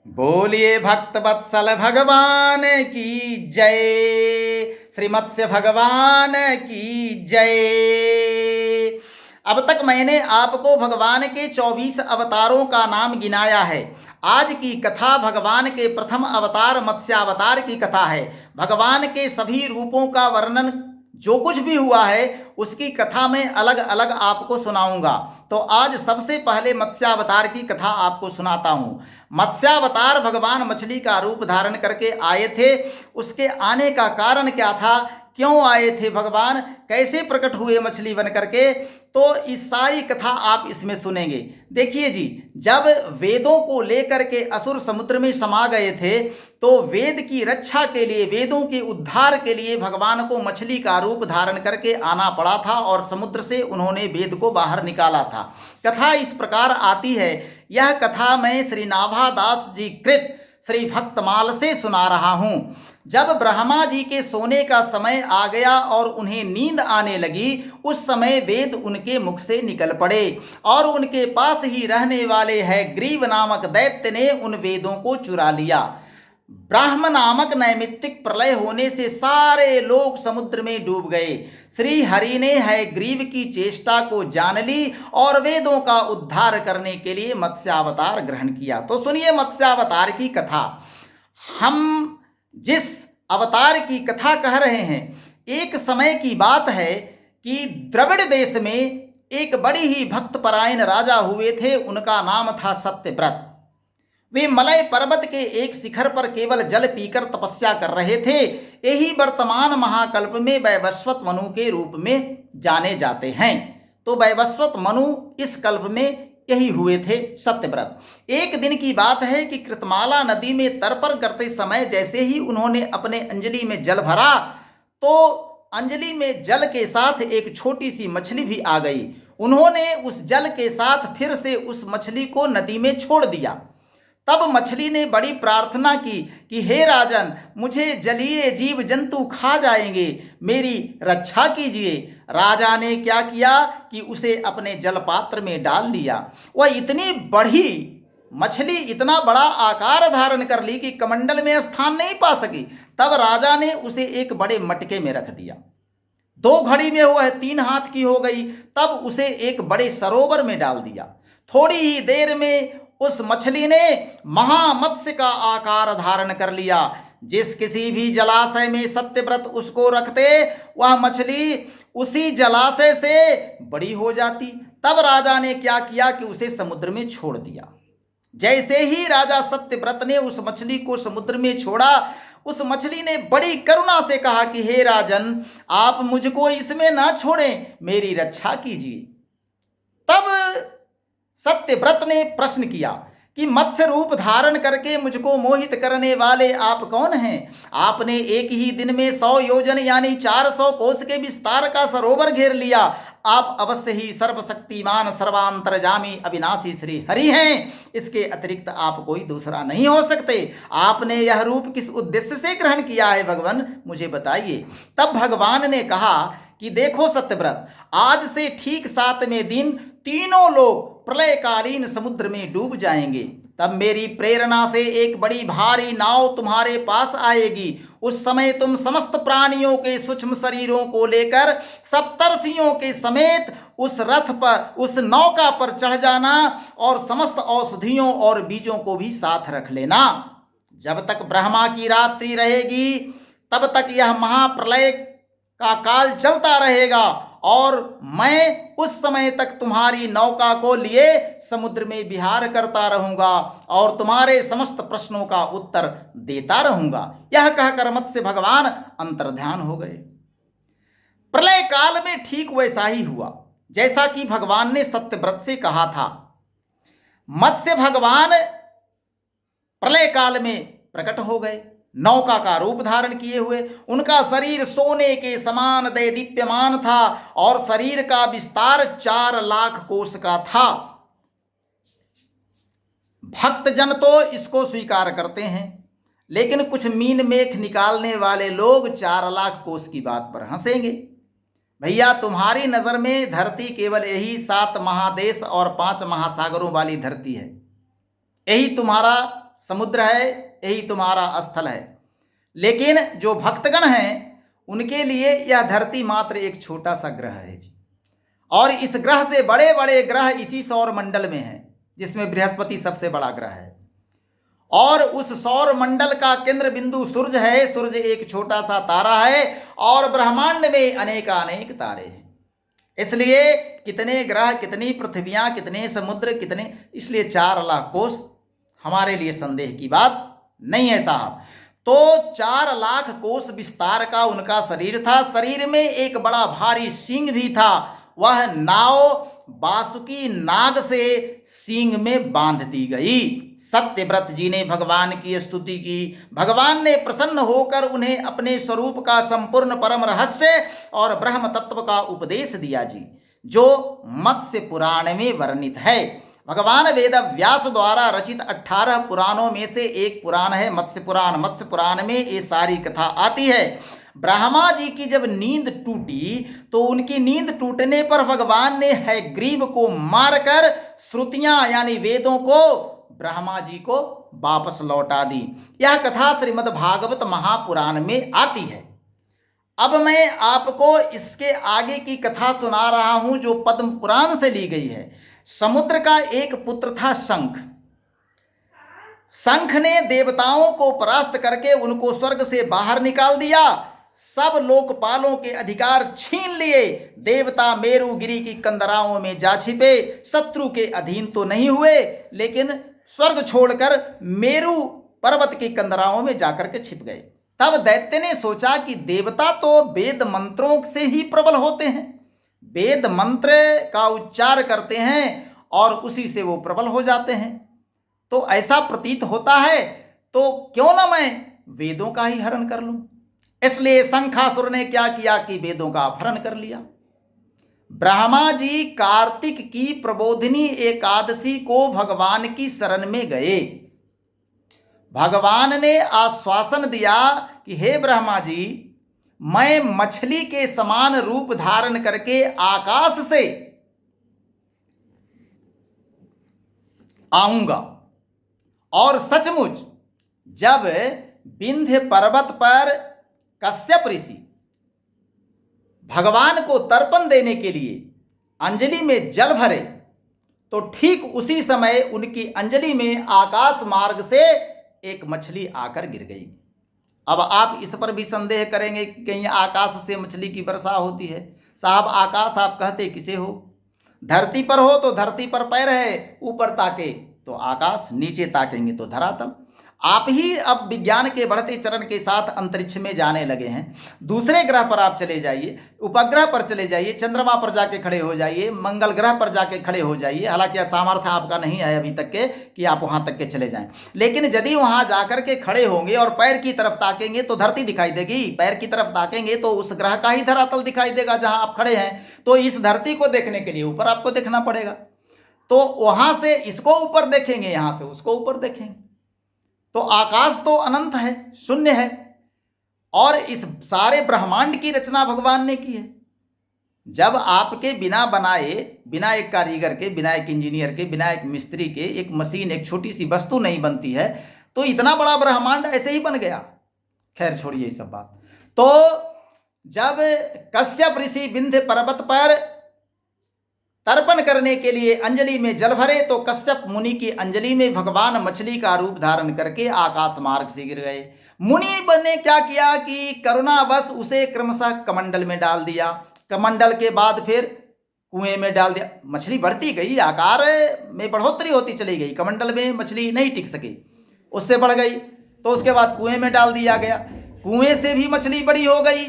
बोलिए भक्त वत्सल भगवान की जय, श्री मत्स्य भगवान की जय। अब तक मैंने आपको भगवान के 24 अवतारों का नाम गिनाया है। आज की कथा भगवान के प्रथम अवतार मत्स्यावतार की कथा है। भगवान के सभी रूपों का वर्णन जो कुछ भी हुआ है उसकी कथा में अलग अलग आपको सुनाऊंगा। तो आज सबसे पहले मत्स्यावतार की कथा आपको सुनाता हूं। मत्स्यावतार भगवान मछली का रूप धारण करके आए थे। उसके आने का कारण क्या था, क्यों आए थे भगवान, कैसे प्रकट हुए मछली बन करके, तो इस सारी कथा आप इसमें सुनेंगे। देखिए जी, जब वेदों को लेकर के असुर समुद्र में समा गए थे तो वेद की रक्षा के लिए, वेदों के उद्धार के लिए भगवान को मछली का रूप धारण करके आना पड़ा था और समुद्र से उन्होंने वेद को बाहर निकाला था। कथा इस प्रकार आती है। यह कथा मैं श्री नाभादास जी कृत श्री भक्तमाल से सुना रहा हूं। जब ब्रह्मा जी के सोने का समय आ गया और उन्हें नींद आने लगी, उस समय वेद उनके मुख से निकल पड़े और उनके पास ही रहने वाले है ग्रीव नामक दैत्य ने उन वेदों को चुरा लिया। ब्राह्म नामक नैमित्तिक प्रलय होने से सारे लोग समुद्र में डूब गए। श्री हरि ने है ग्रीव की चेष्टा को जान ली और वेदों का उद्धार करने के लिए मत्स्यावतार ग्रहण किया। तो सुनिए मत्स्यावतार की कथा। हम जिस अवतार की कथा कह रहे हैं, एक समय की बात है कि द्रविड़ देश में एक बड़ी ही भक्तपरायण राजा हुए थे। उनका नाम था सत्यव्रत। वे मलय पर्वत के एक शिखर पर केवल जल पीकर तपस्या कर रहे थे। यही वर्तमान महाकल्प में वैवस्वत मनु के रूप में जाने जाते हैं। तो वैवस्वत मनु इस कल्प में यही हुए थे, सत्यव्रत। एक दिन की बात है कि कृतमाला नदी में तर्पण करते समय जैसे ही उन्होंने अपने अंजलि में जल भरा तो अंजलि में जल के साथ एक छोटी सी मछली भी आ गई। उन्होंने उस जल के साथ फिर से उस मछली को नदी में छोड़ दिया। तब मछली ने बड़ी प्रार्थना की कि हे राजन, मुझे जलीय जीव जंतु खा जाएंगे, मेरी रक्षा कीजिए। राजा ने क्या किया कि उसे अपने जलपात्र में डाल लिया। वह इतनी बड़ी मछली इतना बड़ा आकार धारण कर ली कि कमंडल में स्थान नहीं पा सकी। तब राजा ने उसे एक बड़े मटके में रख दिया। 2 घड़ी में वह 3 हाथ की हो गई। तब उसे एक बड़े सरोवर में डाल दिया। थोड़ी ही देर में उस मछली ने महामत्स्य का आकार धारण कर लिया। जिस किसी भी जलाशय में सत्यव्रत उसको रखते, वह मछली उसी जलाशय से बड़ी हो जाती। तब राजा ने क्या किया कि उसे समुद्र में छोड़ दिया। जैसे ही राजा सत्यव्रत ने उस मछली को समुद्र में छोड़ा, उस मछली ने बड़ी करुणा से कहा कि हे राजन, आप मुझको इसमें ना छोड़ें, मेरी रक्षा कीजिए। तब सत्यव्रत ने प्रश्न किया कि मत्स्य रूप धारण करके मुझको मोहित करने वाले आप कौन हैं? आपने एक ही दिन में 100 योजन यानी 400 कोस के विस्तार का सरोवर घेर लिया। आप अवश्य ही सर्वशक्तिमान सर्वांतरजामी अविनाशी श्री हरि हैं। इसके अतिरिक्त आप कोई दूसरा नहीं हो सकते। आपने यह रूप किस उद्देश्य से ग्रहण किया है भगवान, मुझे बताइए। तब भगवान ने कहा कि देखो सत्यव्रत, आज से ठीक 7वें दिन तीनों लोग प्रलयकालीन समुद्र में डूब जाएंगे। तब मेरी प्रेरणा से एक बड़ी भारी नाव तुम्हारे पास आएगी। उस समय तुम समस्त प्राणियों के सूक्ष्म शरीरों को लेकर सप्तर्षियों के समेत उस रथ पर, उस नौका पर चढ़ जाना और समस्त औषधियों और बीजों को भी साथ रख लेना। जब तक ब्रह्मा की रात्रि रहेगी तब तक यह महाप्रलय का काल चलता रहेगा और मैं उस समय तक तुम्हारी नौका को लिए समुद्र में विहार करता रहूंगा और तुम्हारे समस्त प्रश्नों का उत्तर देता रहूंगा। यह कहकर मत्स्य भगवान अंतर्ध्यान हो गए। प्रलय काल में ठीक वैसा ही हुआ जैसा कि भगवान ने सत्यव्रत से कहा था। मत्स्य भगवान प्रलय काल में प्रकट हो गए, नौका का रूप धारण किए हुए। उनका शरीर सोने के समान दैदीप्यमान था और शरीर का विस्तार 4 लाख कोस का था। भक्तजन तो इसको स्वीकार करते हैं, लेकिन कुछ मीन मेख निकालने वाले लोग 4 लाख कोस की बात पर हंसेंगे। भैया, तुम्हारी नजर में धरती केवल यही 7 महादेश और 5 महासागरों वाली धरती है। यही तुम्हारा समुद्र है, यही तुम्हारा स्थल है। लेकिन जो भक्तगण हैं उनके लिए यह धरती मात्र एक छोटा सा ग्रह है जी। और इस ग्रह से बड़े बड़े ग्रह इसी सौर मंडल में हैं, जिसमें बृहस्पति सबसे बड़ा ग्रह है। और उस सौर मंडल का केंद्र बिंदु सूर्य है। सूर्य एक छोटा सा तारा है और ब्रह्मांड में अनेकानेक तारे हैं। इसलिए कितने ग्रह, कितनी पृथ्वियां, कितने समुद्र, कितने, इसलिए 4 लाख कोस हमारे लिए संदेह की बात नहीं है साहब। तो 4 लाख कोस विस्तार का उनका शरीर था। शरीर में एक बड़ा भारी सींग भी था। वह नाव बासुकी नाग से सींग में बांध दी गई। सत्यव्रत जी ने भगवान की स्तुति की। भगवान ने प्रसन्न होकर उन्हें अपने स्वरूप का संपूर्ण परम रहस्य और ब्रह्म तत्व का उपदेश दिया जी, जो मत्स्य पुराण में वर्णित है। भगवान वेद व्यास द्वारा रचित 18 पुराणों में से एक पुराण है मत्स्य पुराण। मत्स्य पुराण में ये सारी कथा आती है। ब्रह्मा जी की जब नींद टूटी तो उनकी नींद टूटने पर भगवान ने हयग्रीव को मारकर श्रुतियां यानी वेदों को ब्रह्मा जी को वापस लौटा दी। यह कथा श्रीमद् भागवत महापुराण में आती है। अब मैं आपको इसके आगे की कथा सुना रहा हूं जो पद्म पुराण से ली गई है। समुद्र का एक पुत्र था शंख। शंख ने देवताओं को परास्त करके उनको स्वर्ग से बाहर निकाल दिया। सब लोकपालों के अधिकार छीन लिए। देवता मेरुगिरी की कंदराओं में जा छिपे। शत्रु के अधीन तो नहीं हुए, लेकिन स्वर्ग छोड़कर मेरु पर्वत की कंदराओं में जाकर के छिप गए। तब दैत्य ने सोचा कि देवता तो वेद मंत्रों से ही प्रबल होते हैं, वेद मंत्र का उच्चार करते हैं और उसी से वो प्रबल हो जाते हैं। तो ऐसा प्रतीत होता है, तो क्यों ना मैं वेदों का ही हरण कर लूं। इसलिए शंखासुर ने क्या किया कि वेदों का अपहरण कर लिया। ब्रह्मा जी कार्तिक की प्रबोधिनी एकादशी को भगवान की शरण में गए। भगवान ने आश्वासन दिया कि हे ब्रह्मा जी, मैं मछली के समान रूप धारण करके आकाश से आऊंगा। और सचमुच जब विंध्य पर्वत पर कश्यप ऋषि भगवान को तर्पण देने के लिए अंजलि में जल भरे, तो ठीक उसी समय उनकी अंजलि में आकाश मार्ग से एक मछली आकर गिर गई। अब आप इस पर भी संदेह करेंगे कि कहीं आकाश से मछली की वर्षा होती है। साहब, आकाश आप कहते किसे हो? धरती पर हो तो धरती पर पैर है, ऊपर ताके तो आकाश, नीचे ताकेंगे तो धरातल। आप ही अब विज्ञान के बढ़ते चरण के साथ अंतरिक्ष में जाने लगे हैं। दूसरे ग्रह पर आप चले जाइए, उपग्रह पर चले जाइए, चंद्रमा पर जाके खड़े हो जाइए, मंगल ग्रह पर जाके खड़े हो जाइए। हालांकि यह सामर्थ्य आपका नहीं है अभी तक के कि आप वहां तक के चले जाएं, लेकिन यदि वहां जाकर के खड़े होंगे और पैर की तरफ ताकेंगे तो धरती दिखाई देगी, पैर की तरफ ताकेंगे तो उस ग्रह का ही धरातल दिखाई देगा जहां आप खड़े हैं। तो इस धरती को देखने के लिए ऊपर आपको देखना पड़ेगा। तो वहां से इसको ऊपर देखेंगे, यहां से उसको ऊपर देखेंगे। तो आकाश तो अनंत है, शून्य है, और इस सारे ब्रह्मांड की रचना भगवान ने की है। जब आपके बिना बनाए, बिना एक कारीगर के, बिना एक इंजीनियर के, बिना एक मिस्त्री के एक मशीन, एक छोटी सी वस्तु नहीं बनती है, तो इतना बड़ा ब्रह्मांड ऐसे ही बन गया। खैर छोड़िए ये सब बात। तो जब कश्यप ऋषि विंध्य पर्वत पर तर्पण करने के लिए अंजलि में जल भरे, तो कश्यप मुनि की अंजलि में भगवान मछली का रूप धारण करके आकाश मार्ग से गिर गए। मुनि ने क्या किया कि करुणावश उसे क्रमशः कमंडल में डाल दिया। कमंडल के बाद फिर कुएं में डाल दिया। मछली बढ़ती गई, आकार में बढ़ोतरी होती चली गई। कमंडल में मछली नहीं टिक सकी, उससे बढ़ गई, तो उसके बाद कुएं में डाल दिया गया। कुएं से भी मछली बड़ी हो गई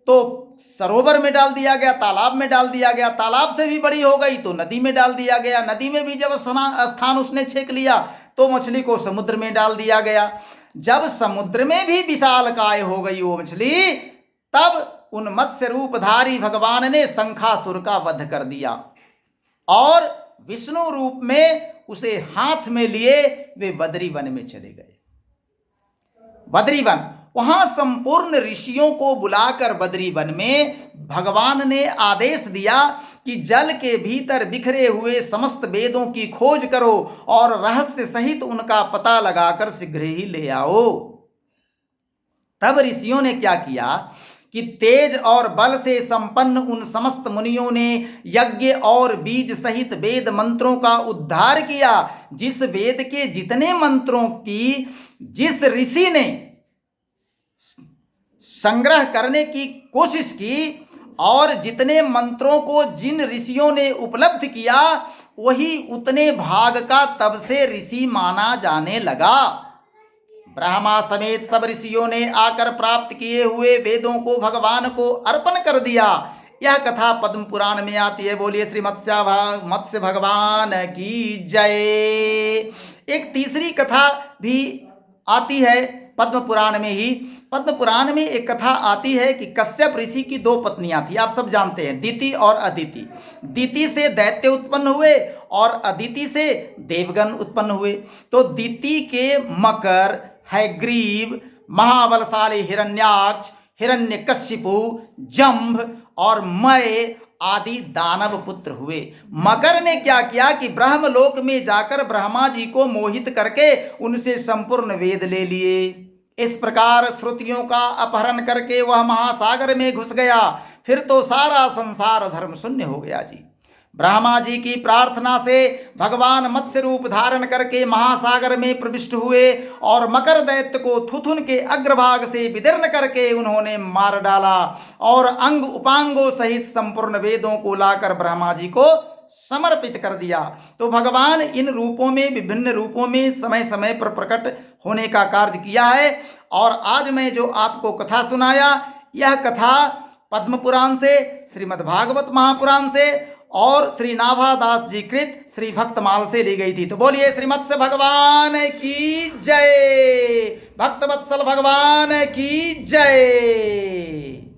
तो सरोवर में डाल दिया गया, तालाब में डाल दिया गया। तालाब से भी बड़ी हो गई तो नदी में डाल दिया गया। नदी में भी जब स्थान उसने छेक लिया तो मछली को समुद्र में डाल दिया गया। जब समुद्र में भी विशालकाय हो गई वो मछली, तब उन मत्स्य रूपधारी भगवान ने शंखासुर का वध कर दिया और विष्णु रूप में उसे हाथ में लिए वे बद्री वन में चले गए। बद्री वन, वहां संपूर्ण ऋषियों को बुलाकर बद्री वन में भगवान ने आदेश दिया कि जल के भीतर बिखरे हुए समस्त वेदों की खोज करो और रहस्य सहित उनका पता लगाकर शीघ्र ही ले आओ। तब ऋषियों ने क्या किया कि तेज और बल से संपन्न उन समस्त मुनियों ने यज्ञ और बीज सहित वेद मंत्रों का उद्धार किया। जिस वेद के जितने मंत्रों की जिस ऋषि ने संग्रह करने की कोशिश की और जितने मंत्रों को जिन ऋषियों ने उपलब्ध किया, वही उतने भाग का तब से ऋषि माना जाने लगा। ब्रह्मा समेत सब ऋषियों ने आकर प्राप्त किए हुए वेदों को भगवान को अर्पण कर दिया। यह कथा पद्म पुराण में आती है। बोलिए श्री मत्स्य भगवान की जय। एक तीसरी कथा भी आती है पद्म पुराण में ही। पद्म पुराण में एक कथा आती है कि कश्यप ऋषि की दो पत्नियां थी। आप सब जानते हैं, दिति और अदिति। दिति से दैत्य उत्पन्न हुए और अदिति से देवगण उत्पन्न हुए। तो दिति के मकर, हैग्रीव, महाबलशाली हिरण्याक्ष, हिरण्यकशिपु, जंभ और मय आदि दानव पुत्र हुए। मकर ने क्या किया कि ब्रह्मलोक में जाकर ब्रह्मा जी को मोहित करके उनसे संपूर्ण वेद ले लिए। इस प्रकार श्रुतियों का अपहरण करके वह महासागर में घुस गया। फिर तो सारा संसार धर्म शून्य हो गया जी। ब्रह्मा जी की प्रार्थना से भगवान मत्स्य रूप धारण करके महासागर में प्रविष्ट हुए और मकर दैत्य को थुथुन के अग्रभाग से विदीर्ण करके उन्होंने मार डाला और अंग उपांगों सहित संपूर्ण वेदों को लाकर ब्रह्मा जी को समर्पित कर दिया। तो भगवान इन रूपों में, विभिन्न रूपों में समय समय पर प्रकट होने का कार्य किया है। और आज मैं जो आपको कथा सुनाया, यह कथा पद्म पुराण से, श्रीमद्भागवत महापुराण से और श्री नाभादास जी कृत श्री भक्तमाल से ली गई थी। तो बोलिए श्री मत्स्य भगवान की जय, भक्तवत्सल भगवान की जय।